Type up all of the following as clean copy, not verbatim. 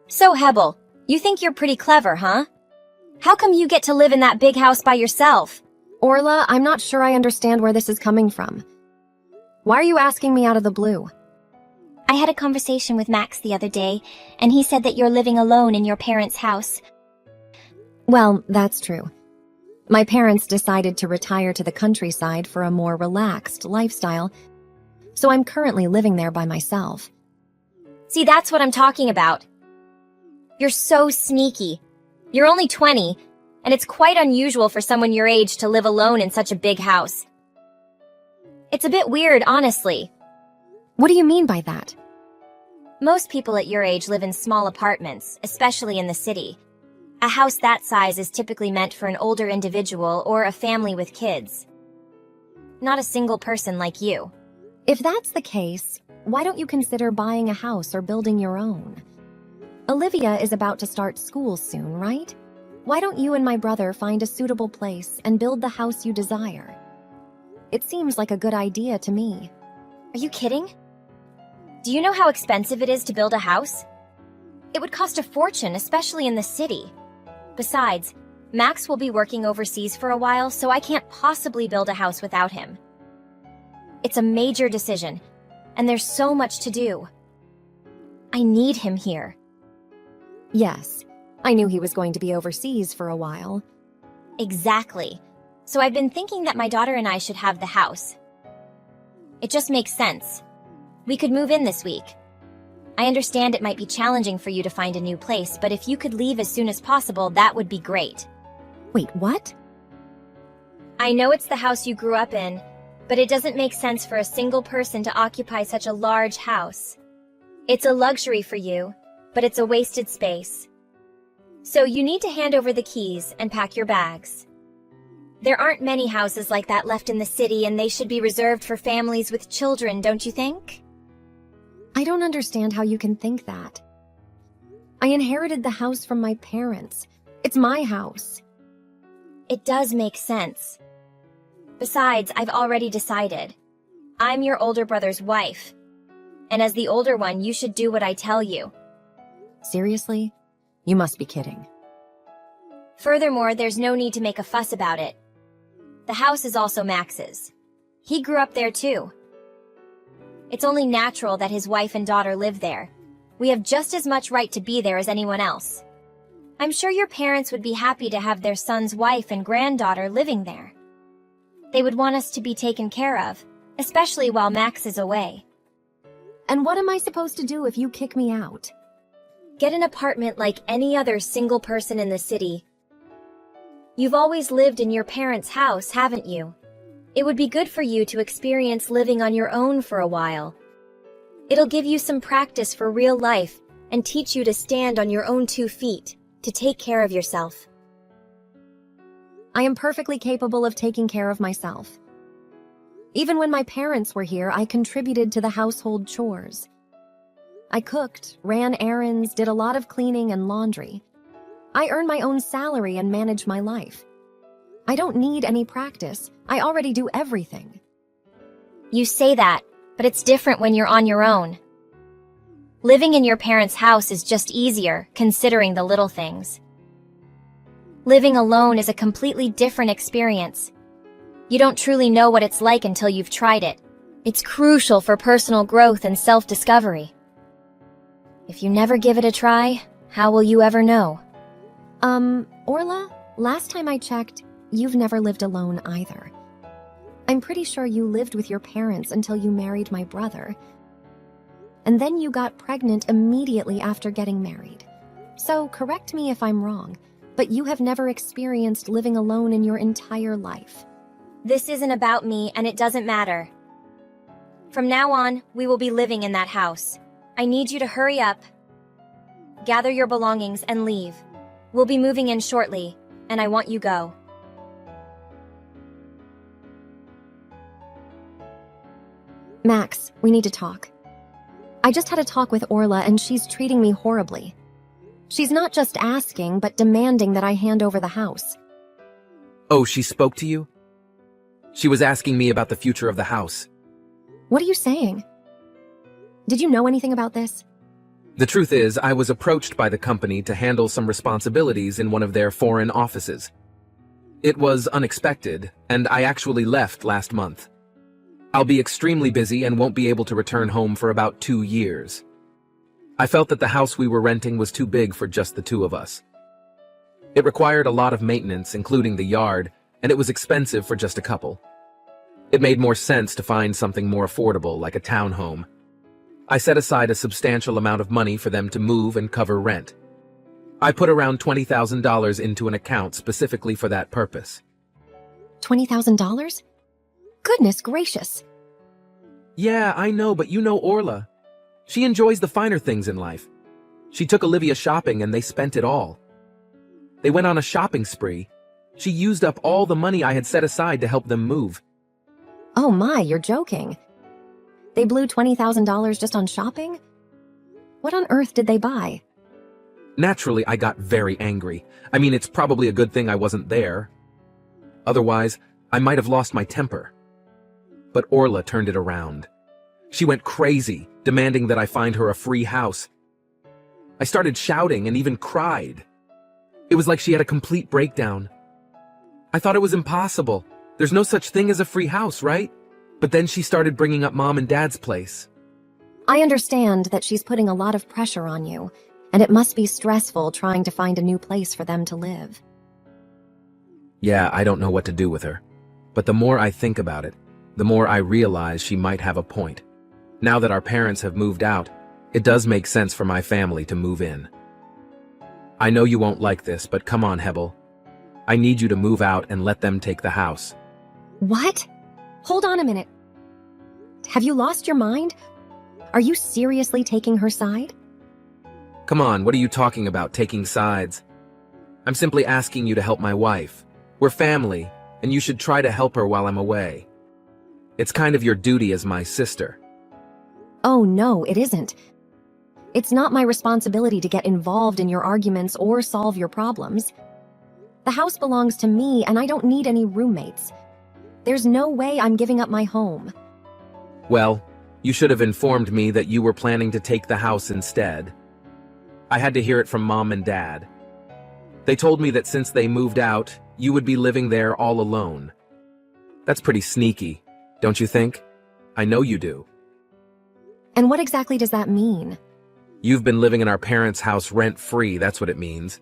So, Hebel, you think you're pretty clever, huh? How come you get to live in that big house by yourself? Orla, I'm not sure I understand where this is coming from. Why are you asking me out of the blue? I had a conversation with Max the other day, and he said that you're living alone in your parents' house. Well, that's true. My parents decided to retire to the countryside for a more relaxed lifestyle, so I'm currently living there by myself. See, that's what I'm talking about. You're so sneaky. You're only 20, and it's quite unusual for someone your age to live alone in such a big house. It's a bit weird, honestly. What do you mean by that? Most people at your age live in small apartments, especially in the city. A house that size is typically meant for an older individual or a family with kids. Not a single person like you. If that's the case, why don't you consider buying a house or building your own? Olivia is about to start school soon, right? Why don't you and my brother find a suitable place and build the house you desire? It seems like a good idea to me. Are you kidding? Do you know how expensive it is to build a house? It would cost a fortune, especially in the city. Besides, Max will be working overseas for a while, so I can't possibly build a house without him. It's a major decision, and there's so much to do. I need him here. Yes, I knew he was going to be overseas for a while. Exactly. So I've been thinking that my daughter and I should have the house. It just makes sense. We could move in this week. I understand it might be challenging for you to find a new place, but if you could leave as soon as possible, that would be great. Wait, what? I know it's the house you grew up in, but it doesn't make sense for a single person to occupy such a large house. It's a luxury for you, but it's a wasted space. So you need to hand over the keys and pack your bags. There aren't many houses like that left in the city, and they should be reserved for families with children, don't you think? I don't understand how you can think that. I inherited the house from my parents. It's my house. It does make sense. Besides, I've already decided. I'm your older brother's wife. And as the older one, you should do what I tell you. Seriously? You must be kidding. Furthermore, there's no need to make a fuss about it. The house is also Max's. He grew up there too. It's only natural that his wife and daughter live there. We have just as much right to be there as anyone else. I'm sure your parents would be happy to have their son's wife and granddaughter living there. They would want us to be taken care of, especially while Max is away. And what am I supposed to do if you kick me out? Get an apartment like any other single person in the city. You've always lived in your parents' house, haven't you? It would be good for you to experience living on your own for a while. It'll give you some practice for real life and teach you to stand on your own 2 feet, to take care of yourself. I am perfectly capable of taking care of myself. Even when my parents were here, I contributed to the household chores. I cooked, ran errands, did a lot of cleaning and laundry. I earn my own salary and manage my life. I don't need any practice. I already do everything. You say that, but it's different when you're on your own. Living in your parents' house is just easier, considering the little things. Living alone is a completely different experience. You don't truly know what it's like until you've tried it. It's crucial for personal growth and self-discovery. If you never give it a try, how will you ever know? Orla, last time I checked, you've never lived alone either. I'm pretty sure you lived with your parents until you married my brother. And then you got pregnant immediately after getting married. So correct me if I'm wrong, but you have never experienced living alone in your entire life. This isn't about me, and it doesn't matter. From now on, we will be living in that house. I need you to hurry up. Gather your belongings and leave. We'll be moving in shortly, and I want you go. Max, we need to talk. I just had a talk with Orla and she's treating me horribly. She's not just asking, but demanding that I hand over the house. Oh, she spoke to you? She was asking me about the future of the house. What are you saying? Did you know anything about this? The truth is, I was approached by the company to handle some responsibilities in one of their foreign offices. It was unexpected, and I actually left last month. I'll be extremely busy and won't be able to return home for about 2 years. I felt that the house we were renting was too big for just the two of us. It required a lot of maintenance, including the yard, and it was expensive for just a couple. It made more sense to find something more affordable, like a townhome. I set aside a substantial amount of money for them to move and cover rent. I put around $20,000 into an account specifically for that purpose. $20,000? Goodness gracious. Yeah, I know, but you know Orla. She enjoys the finer things in life. She took Olivia shopping and they spent it all. They went on a shopping spree. She used up all the money I had set aside to help them move. Oh my, you're joking. They blew $20,000 just on shopping? What on earth did they buy? Naturally, I got very angry. I mean, it's probably a good thing I wasn't there. Otherwise, I might have lost my temper. But Orla turned it around. She went crazy, demanding that I find her a free house. I started shouting and even cried. It was like she had a complete breakdown. I thought it was impossible. There's no such thing as a free house, right? But then she started bringing up Mom and Dad's place. I understand that she's putting a lot of pressure on you, and it must be stressful trying to find a new place for them to live. Yeah, I don't know what to do with her. But the more I think about it, the more I realize she might have a point. Now that our parents have moved out, it does make sense for my family to move in. I know you won't like this, but come on, Hebel. I need you to move out and let them take the house. What? Hold on a minute. Have you lost your mind? Are you seriously taking her side? Come on, what are you talking about, taking sides? I'm simply asking you to help my wife. We're family, and you should try to help her while I'm away. It's kind of your duty as my sister. Oh no, it isn't. It's not my responsibility to get involved in your arguments or solve your problems. The house belongs to me, and I don't need any roommates. There's no way I'm giving up my home. Well, you should have informed me that you were planning to take the house instead. I had to hear it from Mom and Dad. They told me that since they moved out, you would be living there all alone. That's pretty sneaky, don't you think? I know you do. And what exactly does that mean? You've been living in our parents' house rent-free, that's what it means.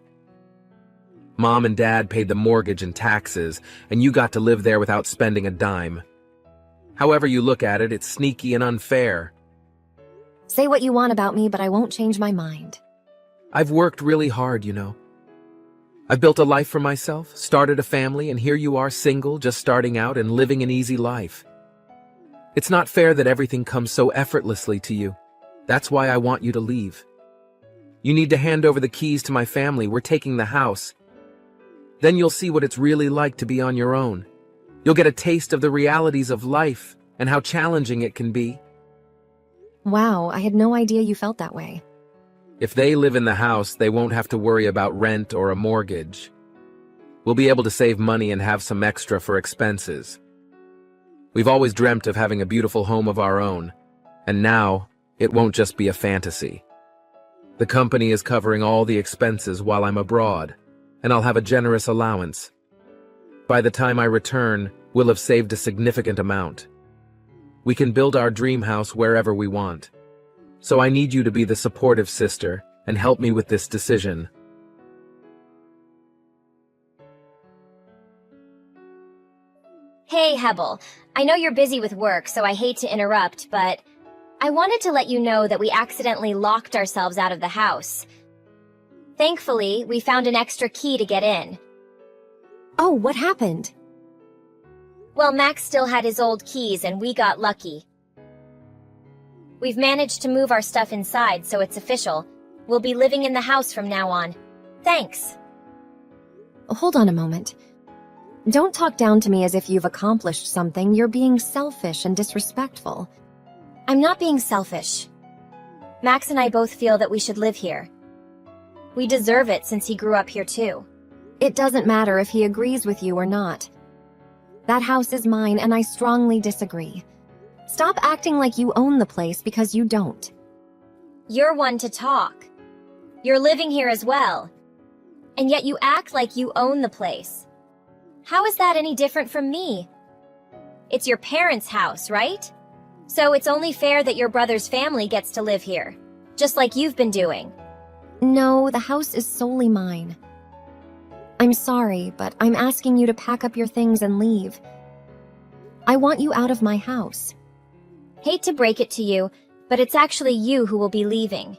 Mom and Dad paid the mortgage and taxes, and you got to live there without spending a dime. However you look at it, it's sneaky and unfair. Say what you want about me, but I won't change my mind. I've worked really hard, you know. I've built a life for myself, started a family, and here you are single, just starting out and living an easy life. It's not fair that everything comes so effortlessly to you. That's why I want you to leave. You need to hand over the keys to my family. We're taking the house. Then you'll see what it's really like to be on your own. You'll get a taste of the realities of life and how challenging it can be. Wow, I had no idea you felt that way. If they live in the house, they won't have to worry about rent or a mortgage. We'll be able to save money and have some extra for expenses. We've always dreamt of having a beautiful home of our own, and now it won't just be a fantasy. The company is covering all the expenses while I'm abroad, and I'll have a generous allowance. By the time I return, we'll have saved a significant amount. We can build our dream house wherever we want. So I need you to be the supportive sister and help me with this decision. Hey, Hebel. I know you're busy with work, so I hate to interrupt, but I wanted to let you know that we accidentally locked ourselves out of the house. Thankfully, we found an extra key to get in. Oh, what happened? Well, Max still had his old keys and we got lucky. We've managed to move our stuff inside, so it's official. We'll be living in the house from now on. Thanks. Hold on a moment. Don't talk down to me as if you've accomplished something. You're being selfish and disrespectful. I'm not being selfish. Max and I both feel that we should live here. We deserve it since he grew up here too. It doesn't matter if he agrees with you or not. That house is mine, and I strongly disagree. Stop acting like you own the place because you don't. You're one to talk. You're living here as well. And yet you act like you own the place. How is that any different from me? It's your parents' house, right? So it's only fair that your brother's family gets to live here, just like you've been doing. No, the house is solely mine. I'm sorry, but I'm asking you to pack up your things and leave. I want you out of my house. Hate to break it to you, but it's actually you who will be leaving.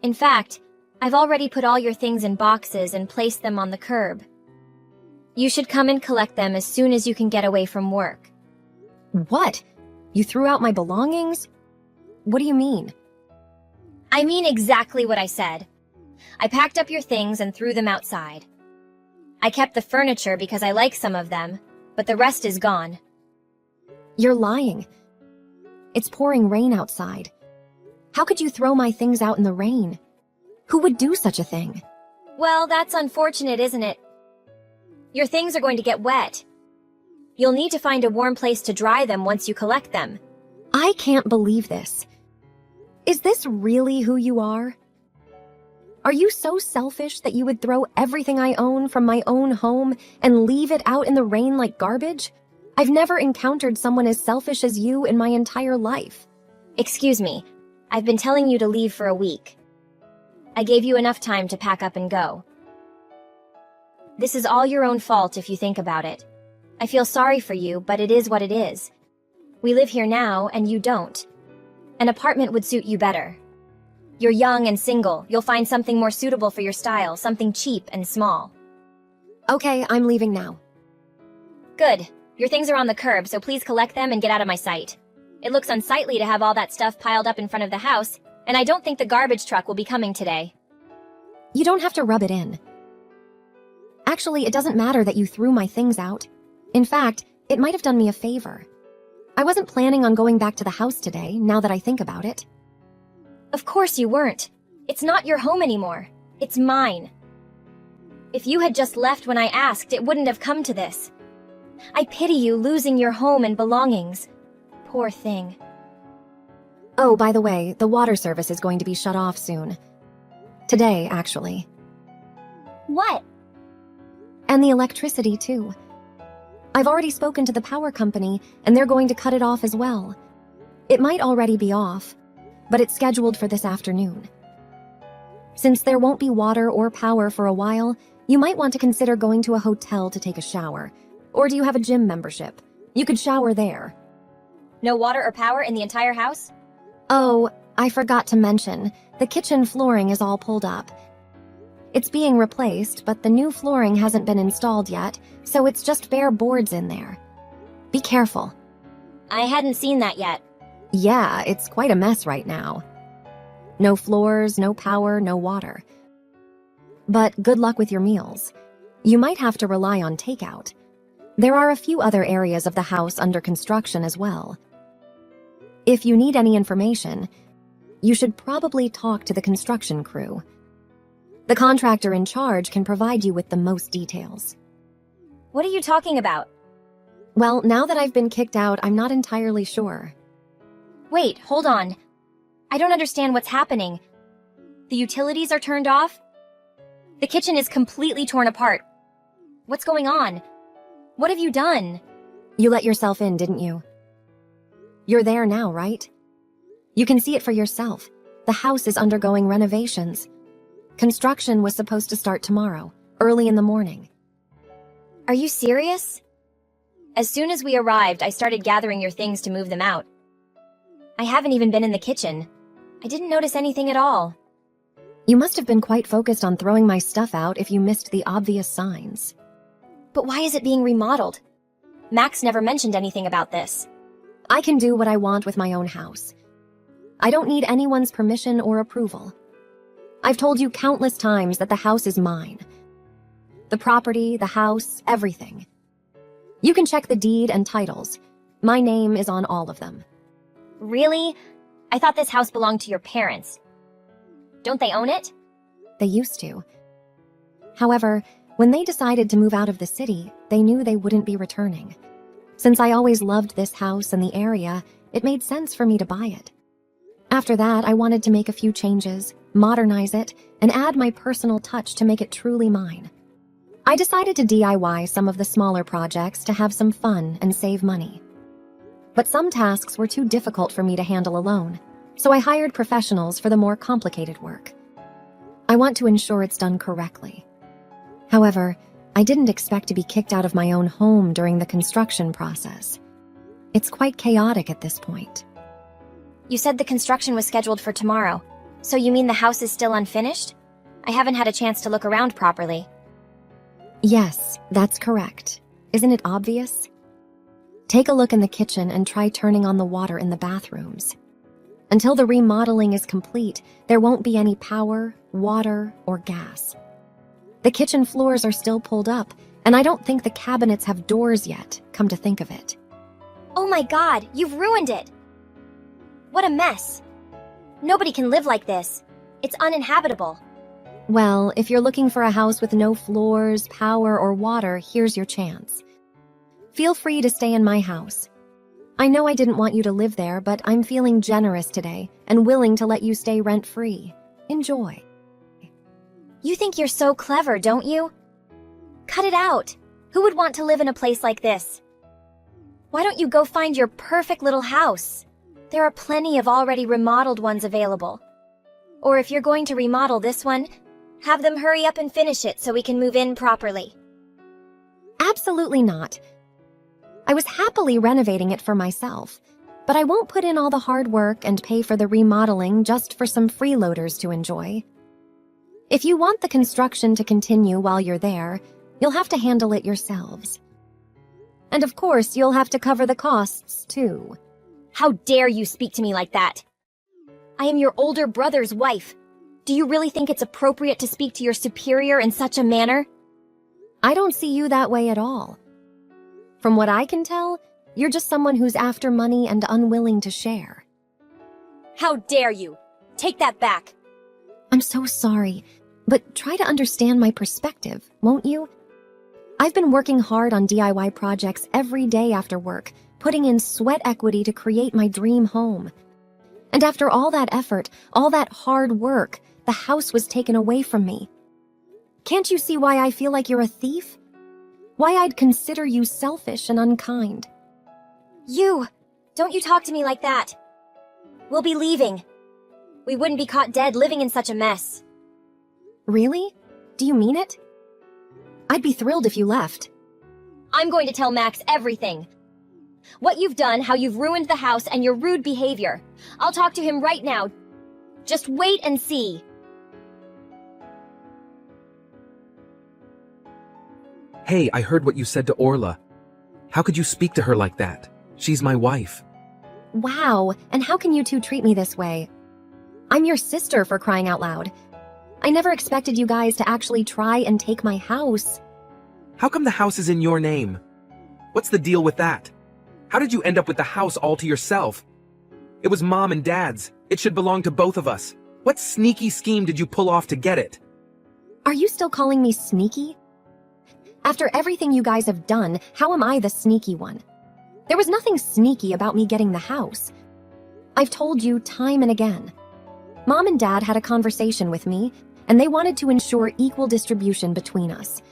In fact, I've already put all your things in boxes and placed them on the curb. You should come and collect them as soon as you can get away from work. What? You threw out my belongings? What do you mean? I mean exactly what I said. I packed up your things and threw them outside. I kept the furniture because I like some of them, but the rest is gone. You're lying. It's pouring rain outside. How could you throw my things out in the rain? Who would do such a thing? Well, that's unfortunate, isn't it? Your things are going to get wet. You'll need to find a warm place to dry them once you collect them. I can't believe this. Is this really who you are? Are you so selfish that you would throw everything I own from my own home and leave it out in the rain like garbage? I've never encountered someone as selfish as you in my entire life. Excuse me, I've been telling you to leave for a week. I gave you enough time to pack up and go. This is all your own fault if you think about it. I feel sorry for you, but it is what it is. We live here now, and you don't. An apartment would suit you better. You're young and single. You'll find something more suitable for your style, something cheap and small. Okay, I'm leaving now. Good. Your things are on the curb, so please collect them and get out of my sight. It looks unsightly to have all that stuff piled up in front of the house, and I don't think the garbage truck will be coming today. You don't have to rub it in. Actually, it doesn't matter that you threw my things out. In fact, it might have done me a favor. I wasn't planning on going back to the house today, now that I think about it. Of course you weren't. It's not your home anymore. It's mine. If you had just left when I asked, it wouldn't have come to this. I pity you losing your home and belongings. Poor thing. Oh, by the way, the water service is going to be shut off soon. Today, actually. What? And the electricity, too. I've already spoken to the power company, and they're going to cut it off as well. It might already be off, but it's scheduled for this afternoon. Since there won't be water or power for a while, you might want to consider going to a hotel to take a shower. Or do you have a gym membership? You could shower there. No water or power in the entire house? Oh, I forgot to mention, the kitchen flooring is all pulled up. It's being replaced, but the new flooring hasn't been installed yet, so it's just bare boards in there. Be careful. I hadn't seen that yet. Yeah, it's quite a mess right now. No floors, no power, no water. But good luck with your meals. You might have to rely on takeout. There are a few other areas of the house under construction as well. If you need any information, you should probably talk to the construction crew. The contractor in charge can provide you with the most details. What are you talking about? Well, now that I've been kicked out, I'm not entirely sure. Wait, hold on. I don't understand what's happening. The utilities are turned off? The kitchen is completely torn apart. What's going on? What have you done? You let yourself in, didn't you? You're there now, right? You can see it for yourself. The house is undergoing renovations. Construction was supposed to start tomorrow, early in the morning. Are you serious? As soon as we arrived, I started gathering your things to move them out. I haven't even been in the kitchen. I didn't notice anything at all. You must have been quite focused on throwing my stuff out if you missed the obvious signs. But why is it being remodeled? Max never mentioned anything about this. I can do what I want with my own house. I don't need anyone's permission or approval. I've told you countless times that the house is mine. The property, the house, everything. You can check the deed and titles. My name is on all of them. Really? I thought this house belonged to your parents. Don't they own it? They used to. However, when they decided to move out of the city, they knew they wouldn't be returning. Since I always loved this house and the area, it made sense for me to buy it. After that, I wanted to make a few changes, modernize it, and add my personal touch to make it truly mine. I decided to DIY some of the smaller projects to have some fun and save money. But some tasks were too difficult for me to handle alone, so I hired professionals for the more complicated work. I want to ensure it's done correctly. However, I didn't expect to be kicked out of my own home during the construction process. It's quite chaotic at this point. You said the construction was scheduled for tomorrow, so you mean the house is still unfinished? I haven't had a chance to look around properly. Yes, that's correct. Isn't it obvious? Take a look in the kitchen and try turning on the water in the bathrooms. Until the remodeling is complete, there won't be any power, water, or gas. The kitchen floors are still pulled up, and I don't think the cabinets have doors yet, come to think of it. Oh my God, you've ruined it! What a mess. Nobody can live like this. It's uninhabitable. Well, if you're looking for a house with no floors, power, or water, here's your chance. Feel free to stay in my house. I know I didn't want you to live there, but I'm feeling generous today and willing to let you stay rent-free. Enjoy. You think you're so clever, don't you? Cut it out. Who would want to live in a place like this? Why don't you go find your perfect little house? There are plenty of already remodeled ones available. Or if you're going to remodel this one, have them hurry up and finish it so we can move in properly. Absolutely not. I was happily renovating it for myself, but I won't put in all the hard work and pay for the remodeling just for some freeloaders to enjoy. If you want the construction to continue while you're there, you'll have to handle it yourselves. And of course, you'll have to cover the costs, too. How dare you speak to me like that? I am your older brother's wife. Do you really think it's appropriate to speak to your superior in such a manner? I don't see you that way at all. From what I can tell, you're just someone who's after money and unwilling to share. How dare you? Take that back. I'm so sorry, but try to understand my perspective, won't you? I've been working hard on DIY projects every day after work, putting in sweat equity to create my dream home. And after all that effort, all that hard work, the house was taken away from me. Can't you see why I feel like you're a thief? Why I'd consider you selfish and unkind? Don't you talk to me like that. We'll be leaving. We wouldn't be caught dead living in such a mess. Really? Do you mean it? I'd be thrilled if you left. I'm going to tell Max everything. What you've done, how you've ruined the house, and your rude behavior. I'll talk to him right now. Just wait and see. Hey, I heard what you said to Orla. How could you speak to her like that? She's my wife. Wow, and how can you two treat me this way? I'm your sister, for crying out loud. I never expected you guys to actually try and take my house. How come the house is in your name? What's the deal with that? How did you end up with the house all to yourself? It was Mom and Dad's. It should belong to both of us. What sneaky scheme did you pull off to get it? Are you still calling me sneaky? After everything you guys have done, how am I the sneaky one? There was nothing sneaky about me getting the house. I've told you time and again. Mom and Dad had a conversation with me, and they wanted to ensure equal distribution between us.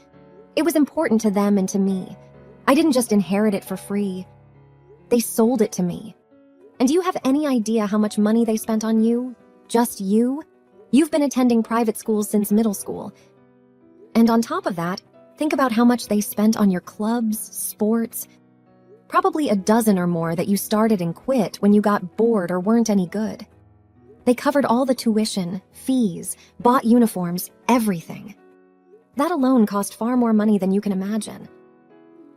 It was important to them and to me. I didn't just inherit it for free. They sold it to me. And do you have any idea how much money they spent on you? Just you? You've been attending private schools since middle school. And on top of that, think about how much they spent on your clubs, sports. Probably a dozen or more that you started and quit when you got bored or weren't any good. They covered all the tuition, fees, bought uniforms, everything. That alone cost far more money than you can imagine.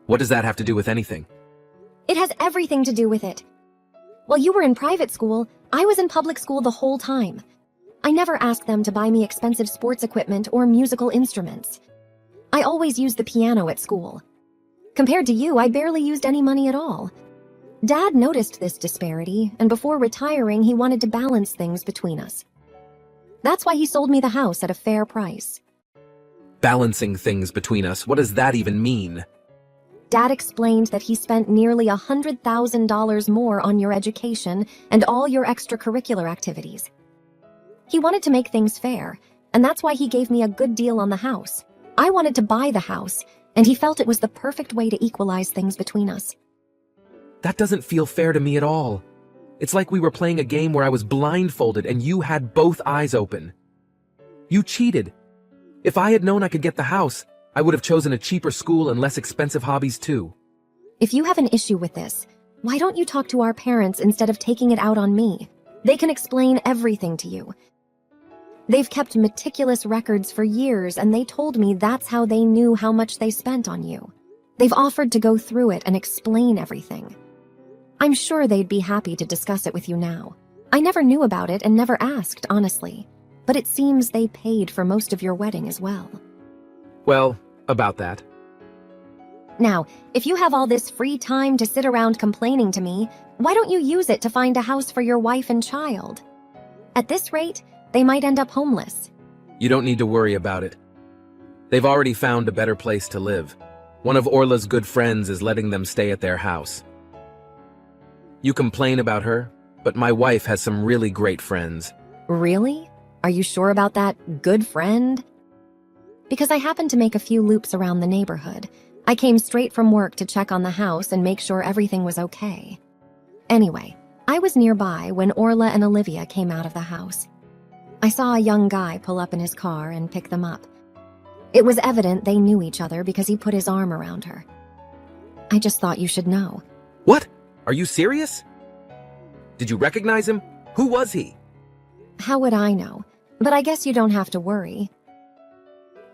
What does that have to do with anything? It has everything to do with it. While you were in private school, I was in public school the whole time. I never asked them to buy me expensive sports equipment or musical instruments. I always used the piano at school. Compared to you, I barely used any money at all. Dad noticed this disparity, and before retiring, he wanted to balance things between us. That's why he sold me the house at a fair price. Balancing things between us, what does that even mean? Dad explained that he spent nearly $100,000 more on your education and all your extracurricular activities. He wanted to make things fair, and that's why he gave me a good deal on the house. I wanted to buy the house, and he felt it was the perfect way to equalize things between us. That doesn't feel fair to me at all. It's like we were playing a game where I was blindfolded and you had both eyes open. You cheated. If I had known I could get the house, I would have chosen a cheaper school and less expensive hobbies too. If you have an issue with this, why don't you talk to our parents instead of taking it out on me? They can explain everything to you. They've kept meticulous records for years, and they told me that's how they knew how much they spent on you. They've offered to go through it and explain everything. I'm sure they'd be happy to discuss it with you now. I never knew about it and never asked, honestly. But it seems they paid for most of your wedding as well. Well, about that. Now, if you have all this free time to sit around complaining to me, why don't you use it to find a house for your wife and child? At this rate, they might end up homeless. You don't need to worry about it. They've already found a better place to live. One of Orla's good friends is letting them stay at their house. You complain about her, but my wife has some really great friends. Really? Are you sure about that, good friend? Because I happened to make a few loops around the neighborhood. I came straight from work to check on the house and make sure everything was okay. Anyway, I was nearby when Orla and Olivia came out of the house. I saw a young guy pull up in his car and pick them up. It was evident they knew each other because he put his arm around her. I just thought you should know. What? Are you serious? Did you recognize him? Who was he? How would I know? But I guess you don't have to worry.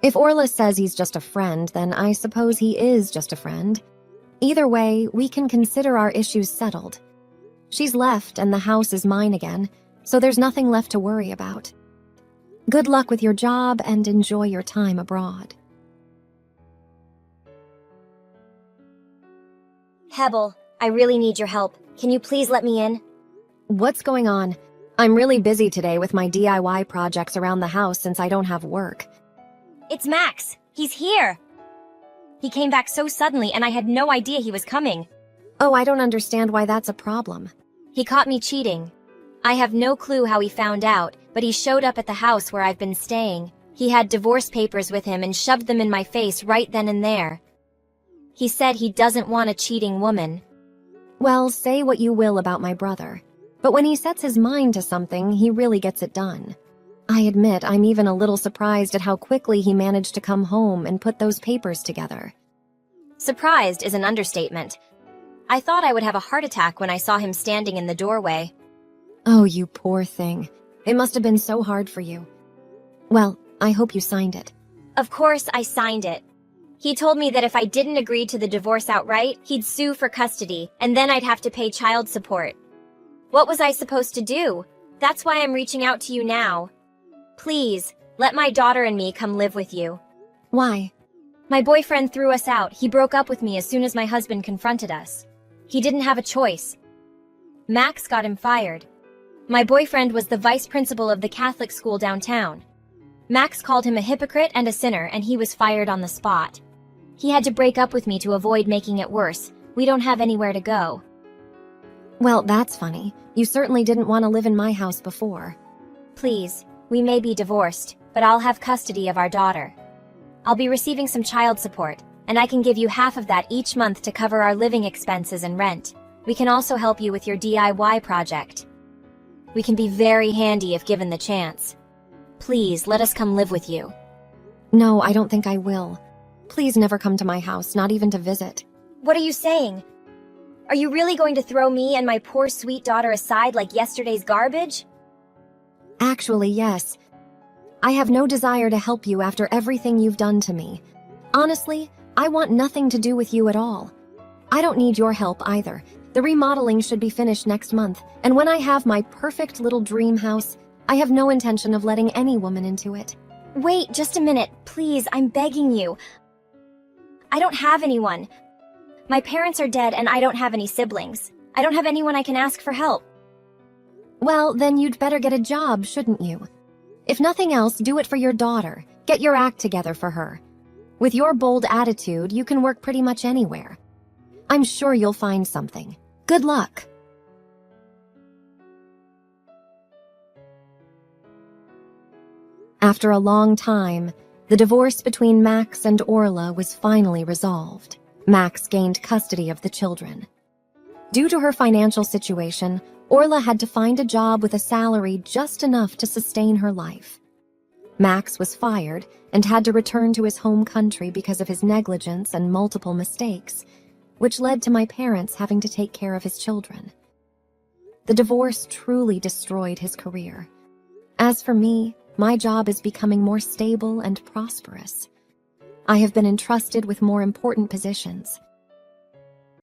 If Orla says he's just a friend, then I suppose he is just a friend. Either way, we can consider our issues settled. She's left and the house is mine again, so there's nothing left to worry about. Good luck with your job and enjoy your time abroad. Hebel, I really need your help. Can you please let me in? What's going on? I'm really busy today with my DIY projects around the house since I don't have work. It's Max. He's here. He came back so suddenly and I had no idea he was coming. Oh, I don't understand why that's a problem. He caught me cheating. I have no clue how he found out, but he showed up at the house where I've been staying. He had divorce papers with him and shoved them in my face right then and there. He said he doesn't want a cheating woman. Well, say what you will about my brother, but when he sets his mind to something, he really gets it done. I admit I'm even a little surprised at how quickly he managed to come home and put those papers together. Surprised is an understatement. I thought I would have a heart attack when I saw him standing in the doorway. Oh, you poor thing. It must have been so hard for you. Well, I hope you signed it. Of course I signed it. He told me that if I didn't agree to the divorce outright, he'd sue for custody, and then I'd have to pay child support. What was I supposed to do? That's why I'm reaching out to you now. Please, let my daughter and me come live with you. Why? My boyfriend threw us out. He broke up with me as soon as my husband confronted us. He didn't have a choice. Max got him fired. My boyfriend was the vice principal of the Catholic school downtown. Max called him a hypocrite and a sinner, and he was fired on the spot. He had to break up with me to avoid making it worse. We don't have anywhere to go. Well, that's funny. You certainly didn't want to live in my house before. Please, we may be divorced, but I'll have custody of our daughter. I'll be receiving some child support, and I can give you half of that each month to cover our living expenses and rent. We can also help you with your DIY project. We can be very handy if given the chance. Please, let us come live with you. No, I don't think I will. Please never come to my house, not even to visit. What are you saying? Are you really going to throw me and my poor sweet daughter aside like yesterday's garbage? Actually, yes. I have no desire to help you after everything you've done to me. Honestly, I want nothing to do with you at all. I don't need your help either. The remodeling should be finished next month, and when I have my perfect little dream house, I have no intention of letting any woman into it. Wait, just a minute. Please, I'm begging you. I don't have anyone. My parents are dead and I don't have any siblings. I don't have anyone I can ask for help. Well, then you'd better get a job, shouldn't you? If nothing else, do it for your daughter. Get your act together for her. With your bold attitude, you can work pretty much anywhere. I'm sure you'll find something. Good luck. After a long time, the divorce between Max and Orla was finally resolved. Max gained custody of the children. Due to her financial situation, Orla had to find a job with a salary just enough to sustain her life. Max was fired and had to return to his home country because of his negligence and multiple mistakes, which led to my parents having to take care of his children. The divorce truly destroyed his career. As for me, my job is becoming more stable and prosperous. I have been entrusted with more important positions,